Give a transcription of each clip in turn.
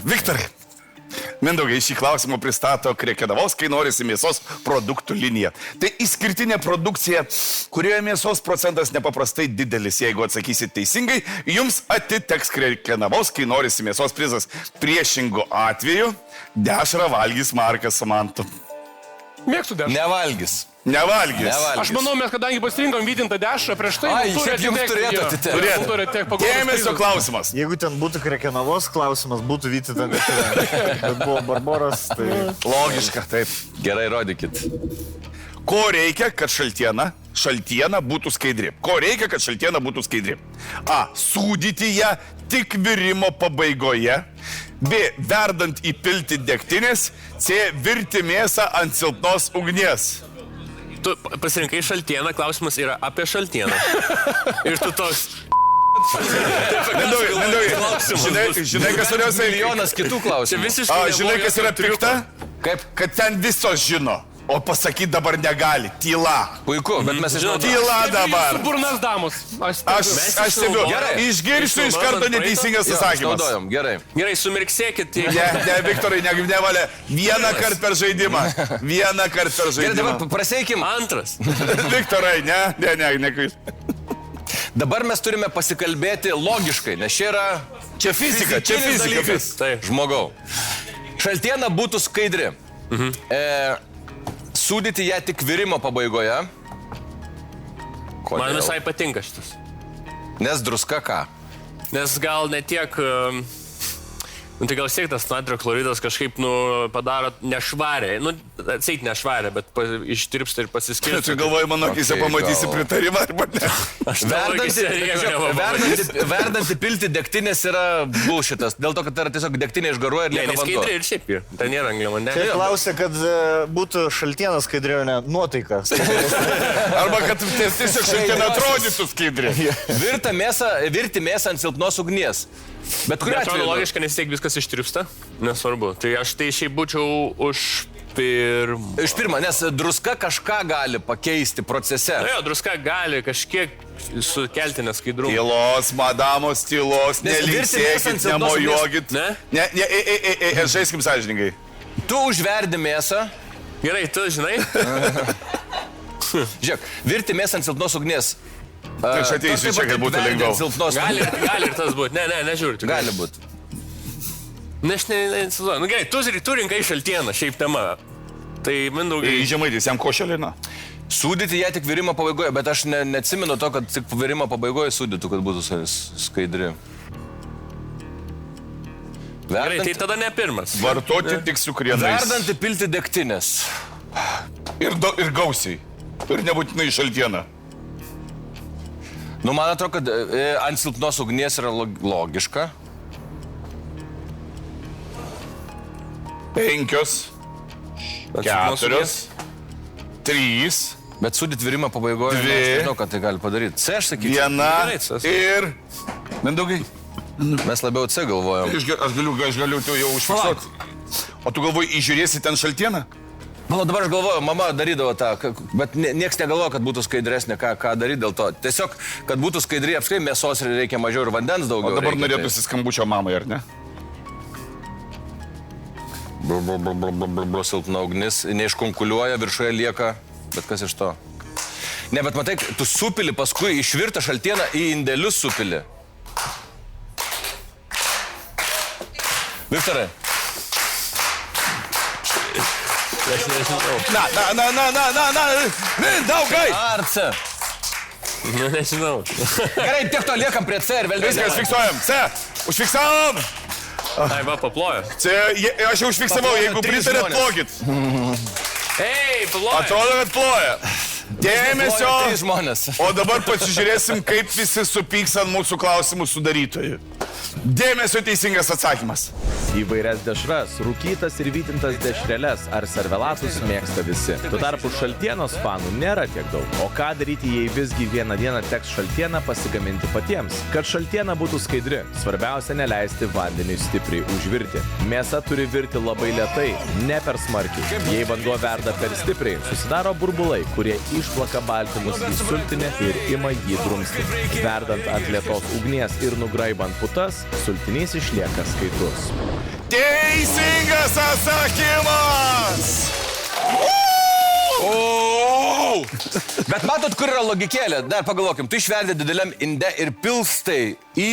Viktorai, Mindaugai šį klausimą pristato Krekenavos, kai norisi mėsos produktų linija. Tai išskirtinė produkcija, kurioje mėsos procentas nepaprastai didelis. Jeigu atsakysit teisingai, jums atiteks Krekenavos, kai norisi mėsos prizas. Priešingu atveju dešrą valgys Markas su Mantu. Mėgstu dešrą. Nevalgys. Aš manau, mes kadangi pasirinkom vytintą dešrą prieš tai... Jums turėtų. Dėmesio klausimas. Jeigu ten būtų Krekenavos klausimas, būtų vytinta dešra. Bet buvo Barboros, tai... Logiška, taip. Gerai, rodykit. Ko reikia, kad šaltiena būtų skaidri? A. Sūdyti ją tik virimo pabaigoje. B. Verdant įpilti degtinės. C. Virti mėsą ant silpnos ugnies. Tu pasirinkai šaltieną, klausimas yra apie šaltieną. Ir tu toks... Mindaugai, žinai, kas svarbiausia? Milijonas kitų klausimų. Žinai, kas yra pikta? Kaip? Kad ten visos žino. O pasakyti dabar negali. Tyla. Puiku, bet mes žinome. Tyla dabar. Burnas damos. Aš stebiu. Išgirsiu iš karto neteisingas atsakymas. Gerai, sumirksėkit. Ne, Viktorai, nevalia. Vieną kartą per žaidimą. Gerai, dabar praseikim. Antras. Viktorai, ne. Dabar mes turime pasikalbėti logiškai, nes čia yra... Čia fizika. Taip. Žmogau. Šaltiena būtų skaidri. Sūdyti ją tik virimo pabaigoje. Kodėl? Man visai patinka šitas. Nes druska ką? Nes gal ne tiek... tai gal siektas natrio chloridas kažkaip, padaro nešvarę. Atseit nešvarę, bet ištirpsta ir pasiskirsta. Tu galvoji, mano akise pamatysi pritarimą arba ne? Verdant įpilti degtinės yra bullshitas. Dėl to, kad tai yra tiesiog degtinė išgaruoja ir lieka vanduo. Neskaidri ir šiaip ir. Tai nėra angliavandenių. Čia klausia, kad būtų šaltiena skaidri, o ne nuotaika. Arba kad tiesiog šaltiena atrodytų skaidri. Virti mėsą ant silpnos ugnies. Bet kuriuo atveju logiška, nes tiek viskas ištirpsta. Nesvarbu. Tai aš tai šiaip būčiau už pirmą. Iš pirmą, nes druska kažką gali pakeisti procese. Jo, druska gali kažkiek sukelti neskaidrumą. Tylos, madamos, tylos, nelinksėkit, nemojuokit. Ne? Žaiskim sąžiningai. Tu užverdi mėsą. Gerai, tu žinai? Žiūrėk, virti mėsą ant silpnos ugnies. Tai aš ateisiu čia, kad būtų lengviau. Gali ir tas būti. Nežiūrėčiau. Gali būti. Aš neįsivaizduoju. Gerai, tu rinkai šaltieną, šiaip tema. Tai Mindaugai... Žemaitis, jam košelina. Sūdyti ją tik virimo pabaigoje, bet aš neatsimenu to, kad tik virimo pabaigoje sūdytų, kad būtų skaidri. Gerai, tai tada ne pirmas. Vartoti tik su krienais. Verdant įpilti degtinės. Ir gausiai. Ir nebūtinai šaltieną. Man atrodo, kad ant silpnos ugnies yra logiška. 5, 4, 3. Bet sūdyti virimą pabaigoje, aš nežinau, kad tai gali padaryti. C, aš sakyčiau. 1 ir... Mindaugai. Mes labiau C galvojom. Aš galiu tu jau užfiksuoti. O tu galvoji, įžiūrėsi ten šaltieną? Dabar aš galvoju, mama darydavo tą, bet nieks negalvoja, kad būtų skaidresnė, ką daryti dėl to. Tiesiog, kad būtų skaidri, apskritai mėsos reikia mažiau ir vandens daugiau. O dabar norėtųsi skambučio mamai, ar ne? Silpna ugnis, neiškonkuliuoja, viršoje lieka, bet kas iš to? Ne, bet matai, tu supili paskui išvirtą šaltieną į indelius supili. Viktorai. Aš nežinau. Mindaugai! Ar C? Nežinau. Gerai, tiek to liekam prie C ir vėl Viskas, fiksuojam. C. Užfiksavom. Tai va, paplojo. C. Aš jau užfiksavau, jeigu pritarėt, plokit. Ei, ploja. Atrodo, kad ploja. Dėmesio. O dabar pasižiūrėsim, kaip visi supyks ant mūsų klausimų sudarytojų. Dėmesio teisingas atsakymas. Įvairias dešras, rūkytas ir vytintas dešreles ar servelatus mėgsta visi. Tuo tarpu šaltienos fanų nėra tiek daug. O ką daryti, jei visgi vieną dieną teks šaltieną pasigaminti patiems? Kad šaltiena būtų skaidri, svarbiausia neleisti vandeniui stipriai užvirti. Mėsa turi virti labai lėtai, ne per smarkiai. Jei vanduo verda per stipriai, susidaro burbulai, kurie išplaka baltymus į sultinį ir ima jį drumsti. Verdant ant lėtos ugnies ir nugraibant putas, sultinys išlieka skaidrus. Teisingas atsakymas! Bet matot, kur yra logikėlė? Dar pagalvokim, tu išverdi dideliam inde ir pilstai į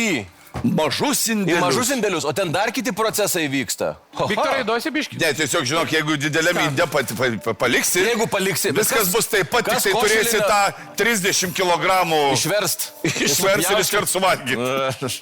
Mažus indėlius. mažus indėlius, o ten dar kiti procesai vyksta. Viktorai, duosi biškį. Ne, tiesiog žinok, jeigu dideliam inde paliksi, Jeigu paliksi, viskas bus taip pat, tik kas tai turėsi košelina- tą 30 kg Išverst. išversi ir iškart suvalgyti.